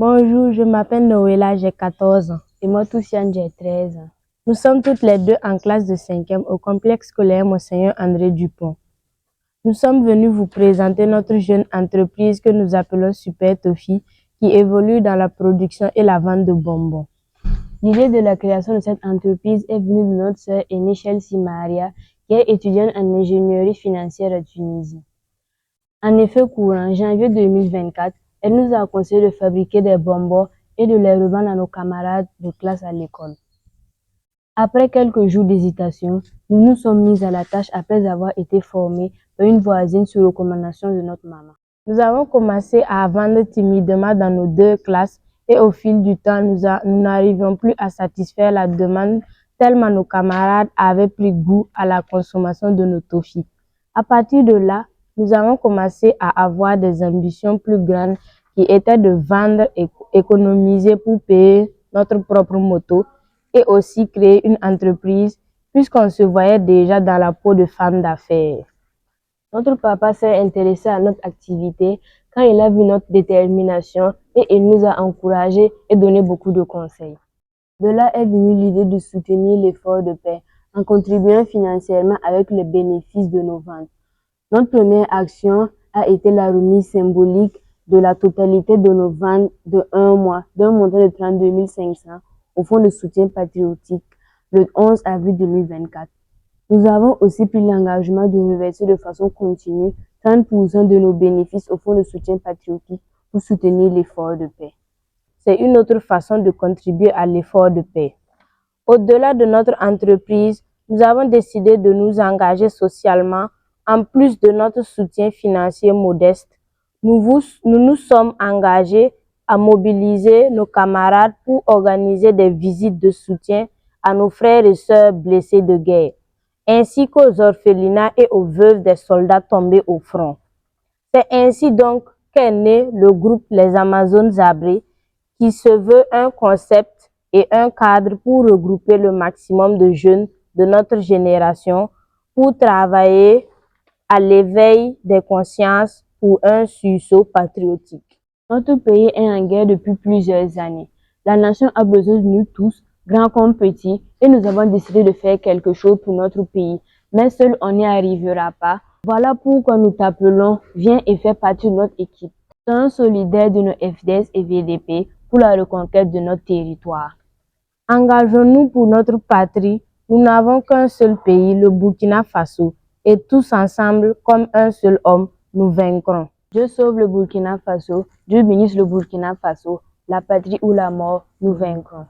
Bonjour, je m'appelle Noëlla, j'ai 14 ans. Et moi, Toussiane, j'ai 13 ans. Nous sommes toutes les deux en classe de 5e au complexe scolaire Monseigneur André Dupont. Nous sommes venus vous présenter notre jeune entreprise que nous appelons Super Toffee, qui évolue dans la production et la vente de bonbons. L'idée de la création de cette entreprise est venue de notre sœur aînée Chelsea Maria, qui est étudiante en ingénierie financière à Tunisie. En effet, courant janvier 2024, elle nous a conseillé de fabriquer des bonbons et de les revendre à nos camarades de classe à l'école. Après quelques jours d'hésitation, nous nous sommes mis à la tâche après avoir été formés par une voisine sur recommandation de notre maman. Nous avons commencé à vendre timidement dans nos 2 classes et au fil du temps, nous n'arrivions plus à satisfaire la demande tellement nos camarades avaient pris goût à la consommation de nos toffees. À partir de là, nous avons commencé à avoir des ambitions plus grandes qui étaient de vendre et économiser pour payer notre propre moto et aussi créer une entreprise puisqu'on se voyait déjà dans la peau de femme d'affaires. Notre papa s'est intéressé à notre activité quand il a vu notre détermination et il nous a encouragés et donné beaucoup de conseils. De là est venue l'idée de soutenir l'effort de paix en contribuant financièrement avec les bénéfices de nos ventes. Notre première action a été la remise symbolique de la totalité de nos ventes de 1 mois d'un montant de 32 500 au Fonds de soutien patriotique le 11 avril 2024. Nous avons aussi pris l'engagement de reverser de façon continue 30% de nos bénéfices au Fonds de soutien patriotique pour soutenir l'effort de paix. C'est une autre façon de contribuer à l'effort de paix. Au-delà de notre entreprise, nous avons décidé de nous engager socialement. En plus de notre soutien financier modeste, nous nous sommes engagés à mobiliser nos camarades pour organiser des visites de soutien à nos frères et sœurs blessés de guerre, ainsi qu'aux orphelinats et aux veuves des soldats tombés au front. C'est ainsi donc qu'est né le groupe Les Amazones Zabrées, qui se veut un concept et un cadre pour regrouper le maximum de jeunes de notre génération pour travailler à l'éveil des consciences pour un sursaut patriotique. Notre pays est en guerre depuis plusieurs années. La nation a besoin de nous tous, grands comme petits, et nous avons décidé de faire quelque chose pour notre pays. Mais seul on n'y arrivera pas. Voilà pourquoi nous t'appelons, viens et fais partie de notre équipe. Soyons solidaires de nos FDS et VDP pour la reconquête de notre territoire. Engageons-nous pour notre patrie. Nous n'avons qu'un seul pays, le Burkina Faso, et tous ensemble, comme un seul homme, nous vaincrons. Dieu sauve le Burkina Faso, Dieu bénisse le Burkina Faso, la patrie ou la mort, nous vaincrons.